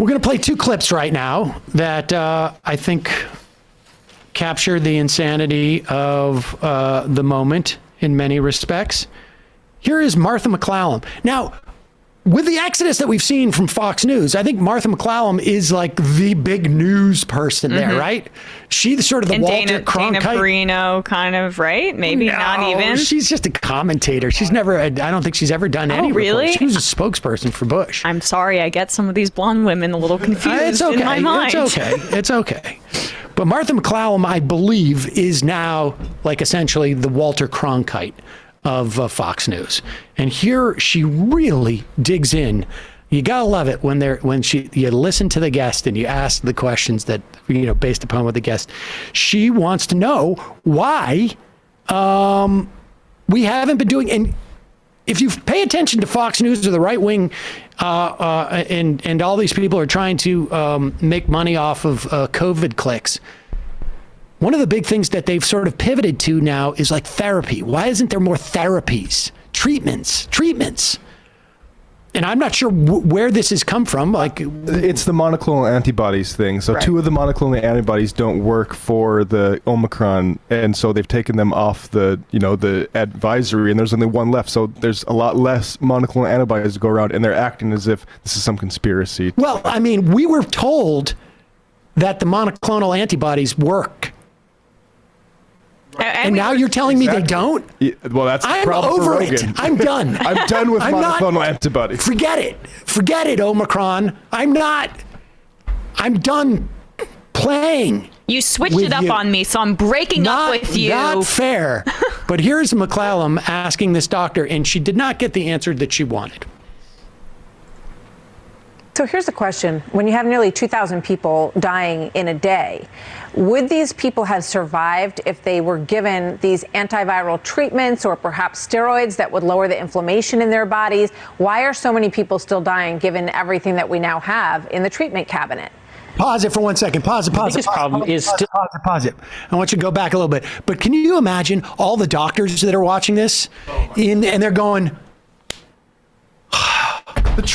We're going to play two clips right now that I think capture the insanity of the moment in many respects. Here is Martha MacCallum. Now, with the exodus that we've seen from Fox News, I think Martha MacCallum is like the big news person there, right? She's sort of the Walter Cronkite. Dana Perino kind of, right? Maybe not even. She's just a commentator. She's never, I don't think she's ever done any really? reports. She was a spokesperson for Bush. I'm sorry, I get some of these blonde women a little confused in my mind. It's okay. It's okay. But Martha MacCallum, I believe, is now like essentially the Walter Cronkite of Fox News. And here she really digs in. You gotta love it when you listen to the guest and you ask the questions that, based upon what the guest, she wants to know why we haven't been doing. And if you pay attention to Fox News or the right wing, and all these people are trying to make money off of COVID clicks. One of the big things that they've sort of pivoted to now is like therapy. Why isn't there more therapies, treatments? And I'm not sure where this has come from. Like, it's the monoclonal antibodies thing. So right. 2 of the monoclonal antibodies don't work for the Omicron, and so they've taken them off the advisory, and there's only 1 left. So there's a lot less monoclonal antibodies to go around, and they're acting as if this is some conspiracy. Well, I mean, we were told that the monoclonal antibodies work. And now you're telling me they don't? Yeah, well, that's the problem for Rogan. It. I'm done. I'm done with monoclonal antibodies. Forget it, Omicron. I'm done playing. You switched it up on me, so I'm breaking up with you. Not fair. But here's MacCallum asking this doctor, and she did not get the answer that she wanted. So here's the question. When you have nearly 2,000 people dying in a day, would these people have survived if they were given these antiviral treatments or perhaps steroids that would lower the inflammation in their bodies? Why are so many people still dying given everything that we now have in the treatment cabinet? Pause it for 1 second. Pause it. The biggest problem is still... Pause it. I want you to go back a little bit. But can you imagine all the doctors that are watching this and they're going...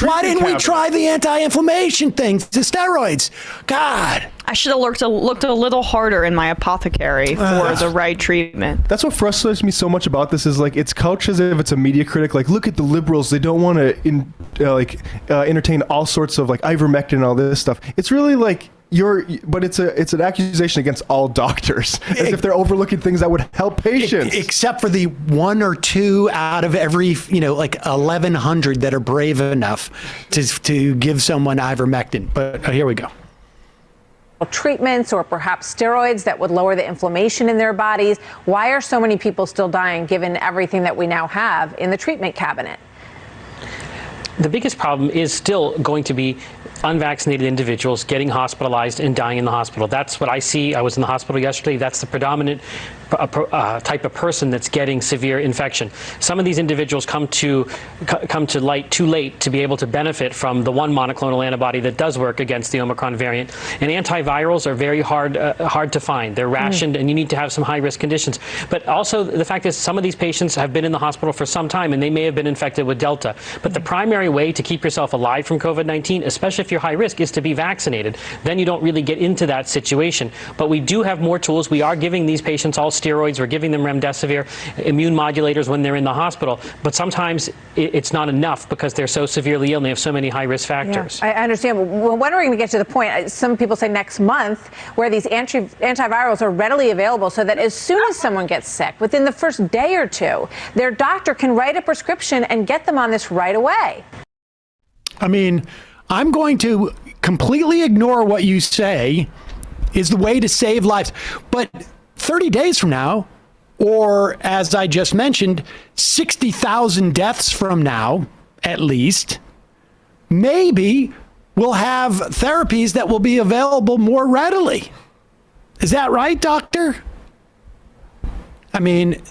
Why didn't we try the anti-inflammation things, the steroids? God. I should have looked a little harder in my apothecary for the right treatment. That's what frustrates me so much about this is like it's couched as if it's a media critic. Like, look at the liberals. They don't want to entertain all sorts of like ivermectin and all this stuff. It's really like but it's an accusation against all doctors as if they're overlooking things that would help patients. Except for the 1 or 2 out of every, like 1,100 that are brave enough to give someone ivermectin. But here we go. Treatments or perhaps steroids that would lower the inflammation in their bodies. Why are so many people still dying given everything that we now have in the treatment cabinet? The biggest problem is still going to be unvaccinated individuals getting hospitalized and dying in the hospital. That's what I see. I was in the hospital yesterday. That's the predominant type of person that's getting severe infection. Some of these individuals come to light too late to be able to benefit from the one monoclonal antibody that does work against the Omicron variant. And antivirals are very hard to find. They're rationed, and you need to have some high-risk conditions. But also the fact is some of these patients have been in the hospital for some time, and they may have been infected with Delta. But the primary way to keep yourself alive from COVID-19, especially if you're high risk, is to be vaccinated. Then you don't really get into that situation. But we do have more tools. We are giving these patients all steroids. We're giving them remdesivir, immune modulators when they're in the hospital. But sometimes it's not enough because they're so severely ill and they have so many high-risk factors. Yeah, I understand. Well, when are we going to get to the point, some people say next month, where these antivirals are readily available so that as soon as someone gets sick, within the first day or two, their doctor can write a prescription and get them on this right away? I mean, I'm going to completely ignore what you say is the way to save lives. But 30 days from now, or as I just mentioned, 60,000 deaths from now, at least, maybe we'll have therapies that will be available more readily. Is that right, doctor? I mean,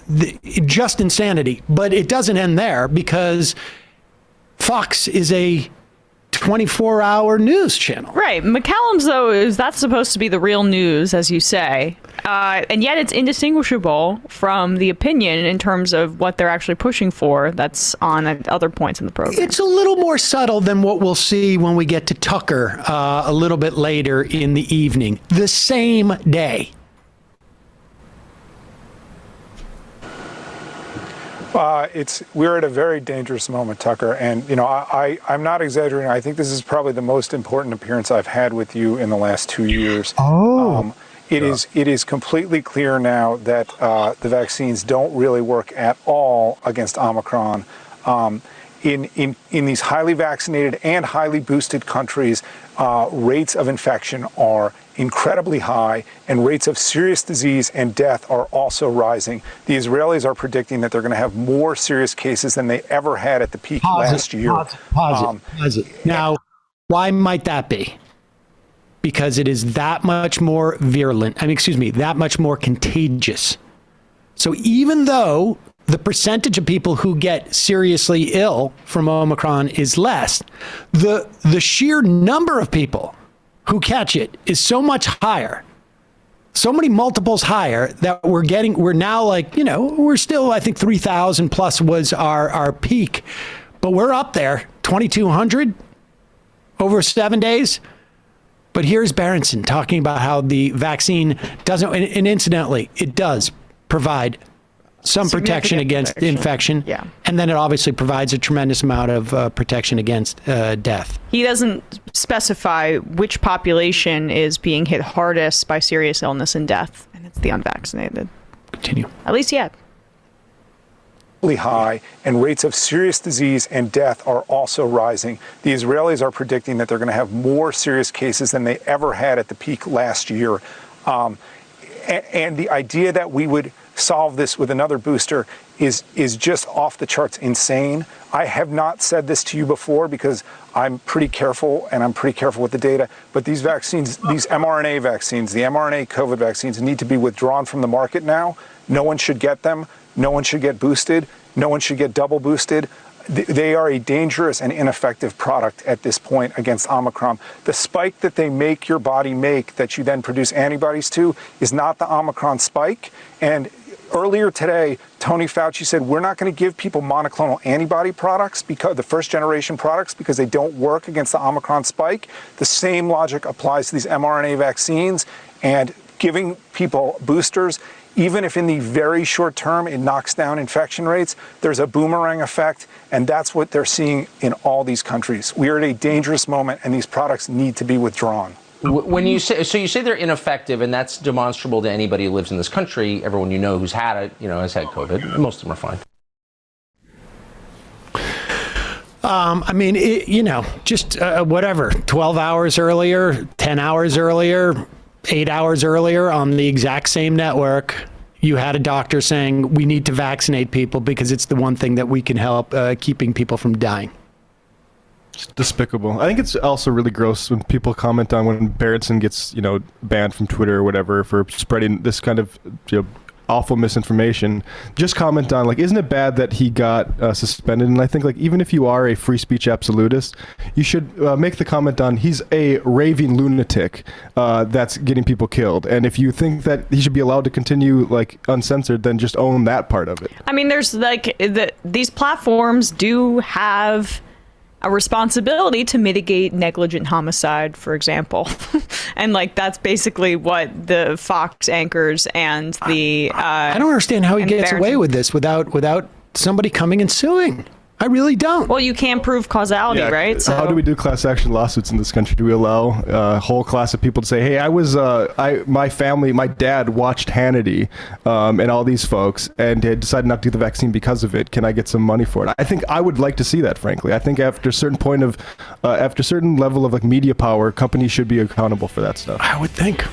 just insanity. But it doesn't end there because Fox is a 24-hour news channel. Right. MacCallum's, though, that's supposed to be the real news, as you say. And yet it's indistinguishable from the opinion in terms of what they're actually pushing for that's on at other points in the program. It's a little more subtle than what we'll see when we get to Tucker a little bit later in the evening, the same day. We're at a very dangerous moment, Tucker, and I'm not exaggerating. I think this is probably the most important appearance I've had with you in the last 2 years. It is completely clear now that the vaccines don't really work at all against Omicron. In these highly vaccinated and highly boosted countries, rates of infection are incredibly high, and rates of serious disease and death are also rising. The Israelis are predicting that they're going to have more serious cases than they ever had at the peak last year. Now, why might that be? Because it is that much more virulent, that much more contagious. So even though the percentage of people who get seriously ill from Omicron is less, the sheer number of people who catch it is so much higher, so many multiples higher, that we're now we're still, I think 3,000 plus was our peak, but we're up there, 2,200 over 7 days. But here's Berenson talking about how the vaccine doesn't, and incidentally, it does provide some protection against infection. Yeah. And then it obviously provides a tremendous amount of protection against death. He doesn't specify which population is being hit hardest by serious illness and death, and it's the unvaccinated. Continue. At least yet. High, and rates of serious disease and death are also rising. The Israelis are predicting that they're going to have more serious cases than they ever had at the peak last year. And the idea that we would solve this with another booster is just off the charts insane. I have not said this to you before because I'm pretty careful, and I'm pretty careful with the data, but these vaccines, these mRNA vaccines, the mRNA COVID vaccines, need to be withdrawn from the market now. No one should get them. No one should get boosted. No one should get double boosted. They are a dangerous and ineffective product at this point against Omicron. The spike that they make your body make that you then produce antibodies to is not the Omicron spike. And earlier today, Tony Fauci said, we're not going to give people monoclonal antibody products, because the first generation products, because they don't work against the Omicron spike. The same logic applies to these mRNA vaccines, and giving people boosters, even if in the very short term it knocks down infection rates, there's a boomerang effect, and that's what they're seeing in all these countries. We are at a dangerous moment, and these products need to be withdrawn. When you say they're ineffective, and that's demonstrable to anybody who lives in this country, everyone you know who's had it, has had COVID. Most of them are fine. Whatever, 12 hours earlier, 10 hours earlier, 8 hours earlier on the exact same network, you had a doctor saying we need to vaccinate people because it's the one thing that we can help keeping people from dying. It's despicable. I think it's also really gross when people comment on when Berenson gets, banned from Twitter or whatever for spreading this kind of awful misinformation. Just comment on, isn't it bad that he got suspended? And I think, even if you are a free speech absolutist, you should make the comment on he's a raving lunatic that's getting people killed. And if you think that he should be allowed to continue uncensored, then just own that part of it. I mean, there's these platforms do have a responsibility to mitigate negligent homicide, for example. And that's basically what the Fox anchors and the I don't understand how he gets away with this without somebody coming and suing. I really don't. Well, you can't prove causality, right? So how do we do class action lawsuits in this country? Do we allow a whole class of people to say, hey, my family, my dad watched Hannity and all these folks and decided not to get the vaccine because of it. Can I get some money for it? I think I would like to see that, frankly. I think after a certain level of media power, companies should be accountable for that stuff. I would think.